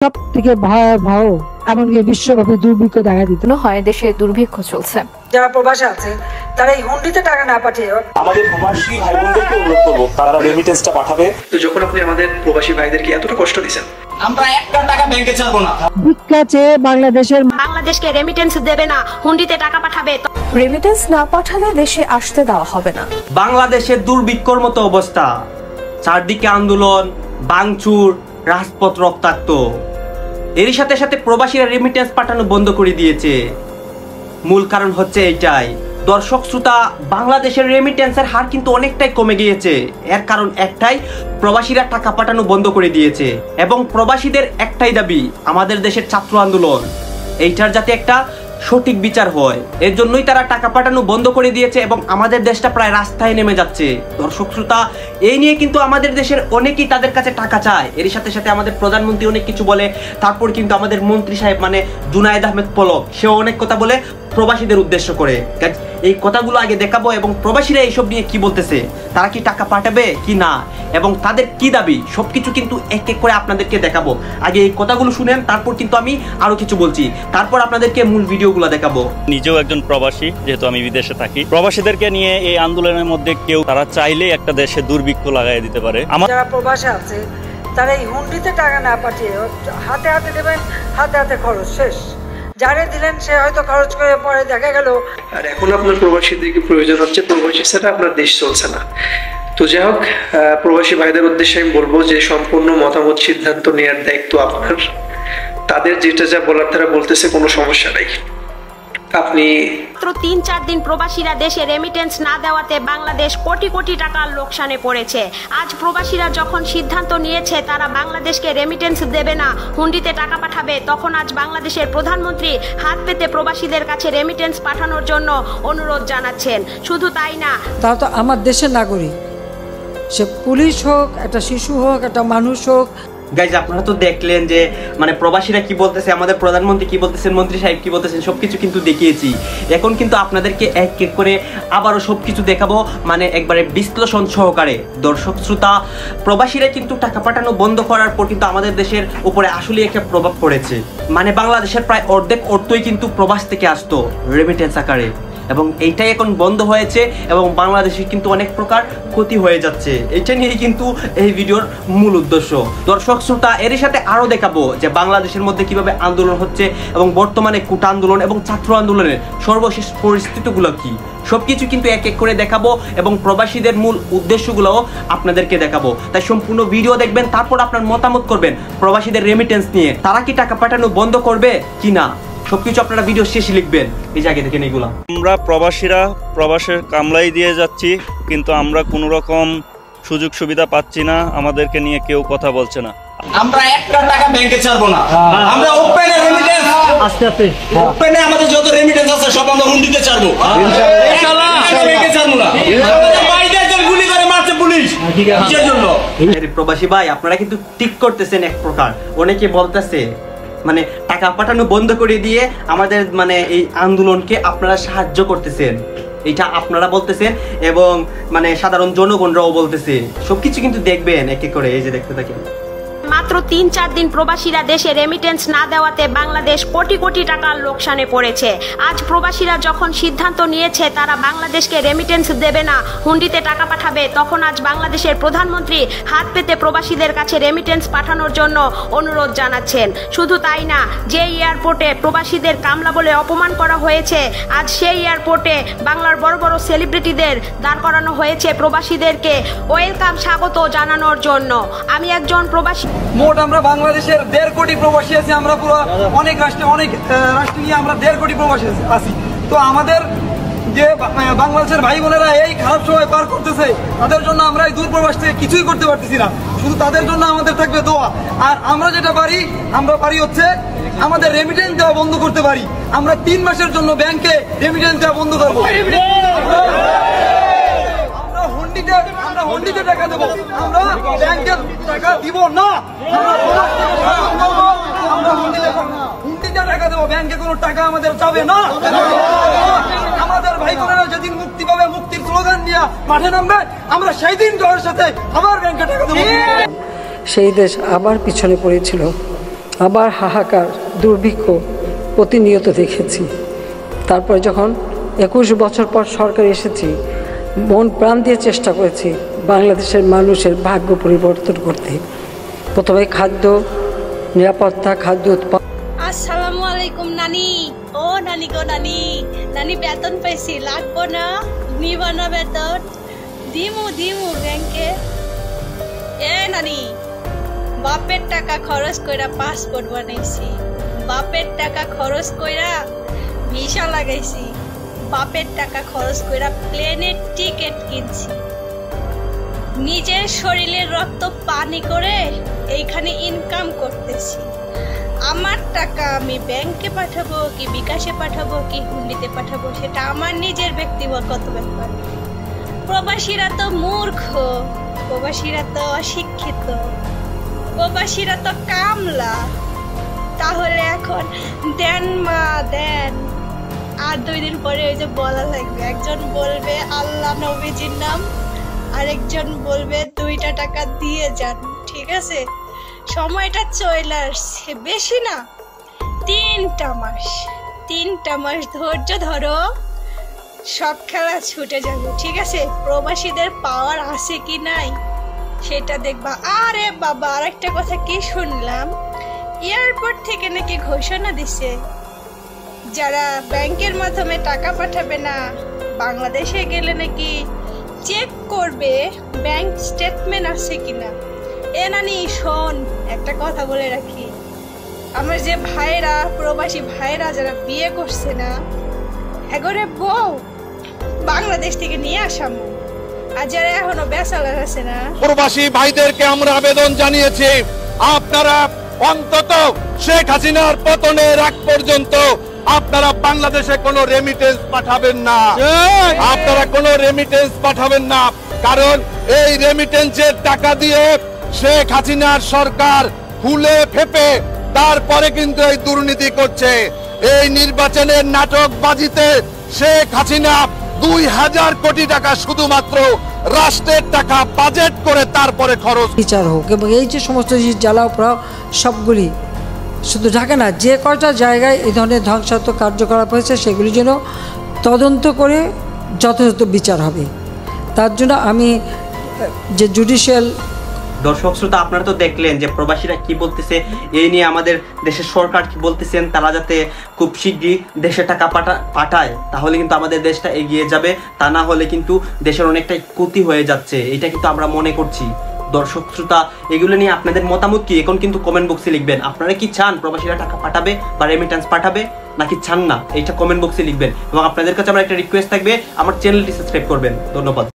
সব থেকে ভয়াবহ এমনকি বিশ্বব্যাপী দুর্ভিক্ষ দেখা দিত হয়। দেশে দুর্ভিক্ষ চলছে। যারা প্রবাসে আছে তারা এই হুন্ডিতে টাকা না পাঠিয়ে আমাদের প্রবাসী ভাই বোনদেরকে অনুরোধ করবো তারা রেমিটেন্সটা পাঠাবে। তো যখন আপনি আমাদের প্রবাসী ভাইদেরকে এতটা কষ্ট দিয়েছেন, আমরা একটা টাকা ব্যাংকে ছাড়বো না। ভিক্ষা চেয়ে বাংলাদেশকে রেমিটেন্স দেবে না, হুন্ডিতে টাকা পাঠাবে। রেমিটেন্স না পাঠালে দেশে আসতে দেওয়া হবে না। বাংলাদেশের দুর্ভিক্ষর মতো অবস্থা, চারদিকে আন্দোলন, ভাঙচুর, রাজপথ রক্তাক্ত। এরই সাথে সাথে প্রবাসীরা রেমিটেন্স পাঠানো বন্ধ করে দিয়েছে। মূল কারণ হচ্ছে এইটাই। দর্শক শ্রোতা, বাংলাদেশের রেমিটেন্সের হার কিন্তু অনেকটাই কমে গিয়েছে। এর কারণ একটাই, প্রবাসীরা টাকা পাঠানো বন্ধ করে দিয়েছে। এবং প্রবাসীদের একটাই দাবি, আমাদের দেশের ছাত্র আন্দোলন এইটার যাতে একটা সঠিক বিচার হয়, এর জন্যই তারা টাকা পাঠানো বন্ধ করে দিয়েছে এবং আমাদের দেশটা প্রায় রাস্তায় নেমে যাচ্ছে। দর্শক শ্রোতা, এই নিয়ে কিন্তু আমাদের দেশের অনেকেই তাদের কাছে টাকা চায়। এর সাথে সাথে আমাদের প্রধানমন্ত্রী অনেক কিছু বলে, তারপর কিন্তু আমাদের মন্ত্রী সাহেব মানে জুনায়েদ আহমেদ পলক, সেও অনেক কথা বলে প্রবাসীদের উদ্দেশ্য করে। এই কথাগুলো আগে দেখাবো এবং প্রবাসীরা এইসব নিয়ে কি বলতেছে, তারা কি টাকা পাঠাবে কি না এবং তাদের কি দাবি, সবকিছু কিন্তু এক এক করে আপনাদেরকে দেখাবো। আগে এই কথাগুলো শুনেন, তারপর কিন্তু আমি আরো কিছু বলছি, তারপর আপনাদেরকে মূল ভিডিওগুলো দেখাবো। নিজেও একজন প্রবাসী, যেহেতু আমি বিদেশে থাকি। প্রবাসীদেরকে নিয়ে এই আন্দোলনের মধ্যে কেউ তারা চাইলে একটা দেশে দুর্ভিক্ষ লাগাই দিতে পারে। যারা প্রবাসে আছে তারা এই হুন্ডিতে টাকা না পাঠিয়ে হাতে হাতে দেবেন, হাতে হাতে খরচ শেষ। যারে দিলেন সে হয়তো খরচ করে পরে দেখা গেল। আর এখন আপনার প্রবাসীদেরকে প্রয়োজন হচ্ছে, প্রবাসী ছাড়া আপনার দেশ চলছে না। তো যাই হোক, প্রবাসী ভাইদের উদ্দেশ্যে আমি বলবো যে সম্পূর্ণ মতামত সিদ্ধান্ত নেওয়ার দায়িত্ব আপনার। তাদের যেটা যা বলার তারা বলতেছে, কোনো সমস্যা নাই। আপনি মাত্র ৩-৪ দিন প্রবাসীরা দেশে রেমিটেন্স না দেওয়াতে বাংলাদেশ কোটি কোটি টাকার লোকসানে পড়েছে। আজ প্রবাসীরা যখন সিদ্ধান্ত নিয়েছে তারা বাংলাদেশকে রেমিটেন্স দেবে না, হুন্ডিতে টাকা পাঠাবে, তখন আজ বাংলাদেশের প্রধানমন্ত্রী হাত পেতে প্রবাসীদের কাছে রেমিটেন্স পাঠানোর জন্য অনুরোধ জানাচ্ছেন। শুধু তাই না, তারা তো আমার দেশের নাগরিক, সে পুলিশ হোক, একটা শিশু হোক, একটা মানুষ হোক। গাইজ, আপনারা তো দেখলেন যে মানে প্রবাসীরা কি বলতেছে, আমাদের প্রধানমন্ত্রী কি বলতেছেন, মন্ত্রী সাহেব কি বলতেছেন, সবকিছু কিন্তু দেখিয়েছি। এখন কিন্তু আপনাদেরকে এক এক করে আবারও সবকিছু দেখাবো, মানে একবারে বিশ্লেষণ সহকারে। দর্শক শ্রোতা, প্রবাসীরা কিন্তু টাকা পাঠানো বন্ধ করার পর কিন্তু আমাদের দেশের উপরে আসলে একটা প্রভাব পড়েছে। মানে বাংলাদেশের প্রায় অর্ধেক অর্থই কিন্তু প্রবাস থেকে আসতো রেমিটেন্স আকারে, এবং এইটাই এখন বন্ধ হয়েছে এবং বাংলাদেশের কিন্তু অনেক প্রকার ক্ষতি হয়ে যাচ্ছে। এটা নিয়েই কিন্তু এই ভিডিওর মূল উদ্দেশ্য। দর্শক শ্রোতা, এর সাথে আরো দেখাবো যে বাংলাদেশের মধ্যে কিভাবে আন্দোলন হচ্ছে এবং বর্তমানে কোটা আন্দোলন এবং ছাত্র আন্দোলনের সর্বশেষ পরিস্থিতিগুলো কি, সবকিছু কিন্তু এক এক করে দেখাবো এবং প্রবাসীদের মূল উদ্দেশ্যগুলোও আপনাদেরকে দেখাবো। তাই সম্পূর্ণ ভিডিও দেখবেন, তারপর আপনার মতামত করবেন প্রবাসীদের রেমিটেন্স নিয়ে, তারা কি টাকা পাঠানো বন্ধ করবে কি না, সবকিছু আপনারা ভিডিও শেষে লিখবেন। এই জায়গায় দেখেন এগুলা। আমরা প্রবাসীরা প্রবাসের কামলাই দিয়ে যাচ্ছি, কিন্তু আমরা কোনো রকম সুযোগ সুবিধা পাচ্ছি না, আমাদেরকে নিয়ে কেউ কথা বলছে না। আমরা একটা টাকা ব্যাংকে ছাড়বো না। আমরা ওপেনে রেমিটেন্স, আস্তে আস্তে ওপেনে আমাদের যত রেমিটেন্স আছে সব আমরা হুন্ডিতে ছাড়বো। ইনশাআল্লাহ ব্যাংকে ছাড়বো না। আমাদের বাইরেদের গুলি করে মারছে পুলিশ, কিসের জন্য? প্রবাসী ভাই, আপনারা কিন্তু ঠিক করতেছেন এক প্রকার। অনেকে বলতেছে মানে টাকা পাঠানো বন্ধ করে দিয়ে আমাদের মানে এই আন্দোলনকে আপনারা সাহায্য করতেছেন, এটা আপনারা বলতেছেন এবং মানে সাধারণ জনগণরাও বলতেছে। সবকিছু কিন্তু দেখবেন এক এক করে, এই যে দেখতে থাকেন। মাত্র ৩-৪ দিন প্রবাসীরা দেশে রেমিটেন্স না দেওয়াতে বাংলাদেশ কোটি কোটি টাকার লোকসানে পড়েছে। আজ প্রবাসীরা যখন সিদ্ধান্ত নিয়েছে তারা বাংলাদেশকে রেমিটেন্স দেবে না, হুন্ডিতে টাকা পাঠাবে, তখন আজ বাংলাদেশের প্রধানমন্ত্রী হাত পেতে প্রবাসীদের কাছে রেমিটেন্স পাঠানোর জন্য অনুরোধ জানাচ্ছেন। শুধু তাই না, যে এয়ারপোর্টে প্রবাসীদের কামলা বলে অপমান করা হয়েছে, আজ সেই এয়ারপোর্টে বাংলার বড় বড় সেলিব্রিটিদের দাঁড় করানো হয়েছে প্রবাসীদেরকে ওয়েলকাম, স্বাগত জানানোর জন্য। আমি একজন প্রবাসী। মোট আমরা বাংলাদেশের 1.5 কোটি প্রবাসী আছি। আমরা পুরো অনেক রাষ্ট্র নিয়ে আমরা 1.5 কোটি প্রবাসী আছি। তো আমাদের যে বাংলাদেশের ভাই বোনেরা এই খারাপ সময় পার করতেছে, তাদের জন্য আমরা এই দূর প্রবাস থেকে কিছুই করতে পারতেছি না। শুধু তাদের জন্য আমাদের থাকবে দোয়া। আর আমরা যেটা পারি হচ্ছে আমাদের রেমিটেন্স দেওয়া বন্ধ করতে পারি। আমরা 3 মাসের জন্য ব্যাংকে রেমিটেন্স দেওয়া বন্ধ করবো। আমরা হুন্ডিতে টাকা দেবো, আমরা ব্যাংকে টাকা দিব না। আমরা হুন্ডিতে টাকা দেবো, ব্যাংকে কোনো টাকা আমাদের যাবে না। আমাদের ভাই বোনেরা যেদিন মুক্তি পাবে, মুক্তির স্লোগান নিয়ে মাঠে নামবে, আমরা সেই দিন জয়ের সাথে আবার ব্যাংকে টাকা দেবো। সেই দেশ আবার পিছনে পড়েছিল, আবার হাহাকার, দুর্ভিক্ষ প্রতিনিয়ত দেখেছি। তারপরে যখন 21 বছর পর সরকার এসেছি, মন প্রাণ দিয়ে চেষ্টা করেছি বাংলাদেশের মানুষের ভাগ্য পরিবর্তন করতে। প্রথমে খাদ্য নিরাপত্তা, খাদ্য উৎপাদন। আসসালামু আলাইকুম নানি। ও নানি গো নানি, নানি বেতন পাইছি, লাগবো না? নিব না বেতন? দিমু ব্যাংকে। এ নানি, বাপের টাকা খরচ কইরা পাসপোর্ট বানাইছি, বাপের টাকা খরচ কইরা ভিসা লাগাইছি, বাপের টাকা খরচ কইরা প্লেনের টিকিট কিনছি, নিজের শরীরের রক্ত পানি করে এইখানে ইনকাম করতেছি। আমার টাকা আমি ব্যাংকে পাঠাবো কি বিকাশে পাঠাবো কি হুন্ডিতে পাঠাবো সেটা আমার নিজের ব্যক্তিগত ব্যাপার। প্রবাসীরা তো মূর্খ, প্রবাসীরা তো অশিক্ষিত, প্রবাসীরা তো কামলা। তাহলে এখন দেন মা দেন, আর 2 দিন পরে ওই যে বলা লাগবে, একজন বলবে আল্লাহ নবীজির নাম, আরেকজন বলবে 2টা টাকা দিয়ে যান। ঠিক আছে, সময়টা চলে আসছে, বেশি না 3টা মাস ধৈর্য ধরো, সব খেলা ছুটে যাবে। ঠিক আছে, প্রবাসীদের পাওয়ার আছে কি নাই সেটা দেখবা। আরে বাবা, আরেকটা কথা কি শুনলাম, এয়ারপোর্ট থেকে নাকি ঘোষণা দিছে যারা ব্যাংকের মাধ্যমে টাকা পাঠাবে না, বাংলাদেশে গেলে নাকি চেক করবে ব্যাংক স্টেটমেন্ট আছে কিনা। এ নানি শোন, একটা কথা বলে রাখি, আমার যে ভাইরা, প্রবাসী ভাইরা যারা বিয়ে করছে না, এগরে বউ বাংলাদেশ থেকে নিয়ে আসামো, আর যারা এখনো ব্যাচেলর আছে না, প্রবাসী ভাইদেরকে আমরা আবেদন জানিয়েছি, আপনারা অন্তত শেখ হাসিনার পতনের আগ পর্যন্ত আপনারা বাংলাদেশে কোনো রেমিটেন্স পাঠাবেন না, আপনারা কোনো রেমিটেন্স পাঠাবেন না। কারণ এই রেমিটেন্সের টাকা দিয়ে শেখ হাসিনার সরকার ফুলে ফেপে তারপরে কিন্তু এই দুর্নীতি করছে। এই নির্বাচনের নাটকবাজিতে শেখ হাসিনা 2000 কোটি টাকা শুধুমাত্র রাষ্ট্রের টাকা বাজেট করে তারপরে খরচ। বিচার হোক, এবং এই যে সমস্ত জ্বালাও পোড়াও সবগুলি শুধু ঢাকা না, যে কয়টা জায়গায় এই ধরনের ধ্বংসাত্মক কার্যকলাপ হয়েছে সেগুলি যেন তদন্ত করে যথাযথ বিচার হবে। তার জন্য আমি যে জুডিশিয়াল। দর্শক শ্রোতা, আপনারা তো দেখলেন যে প্রবাসীরা কি বলতেছে, এই নিয়ে আমাদের দেশের সরকার কি বলতেছেন, তারা যাতে খুব শীঘ্রই দেশে টাকা পাঠায়, তাহলে কিন্তু আমাদের দেশটা এগিয়ে যাবে, তা না হলে কিন্তু দেশের অনেকটাই ক্ষতি হয়ে যাচ্ছে, এটা কিন্তু আমরা মনে করছি। দর্শক শ্রোতা, এগুলো নিয়ে আপনাদের মতামত কি, এখন কিন্তু কমেন্ট বক্সে লিখবেন। আপনারা কি চান প্রবাসীরা টাকা পাঠাবে বা রেমিটেন্স পাঠাবে, নাকি চান না, এইটা কমেন্ট বক্সে লিখবেন। এবং আপনাদের কাছে আমার একটা রিকোয়েস্ট থাকবে, আমার চ্যানেলটি সাবস্ক্রাইব করবেন। ধন্যবাদ।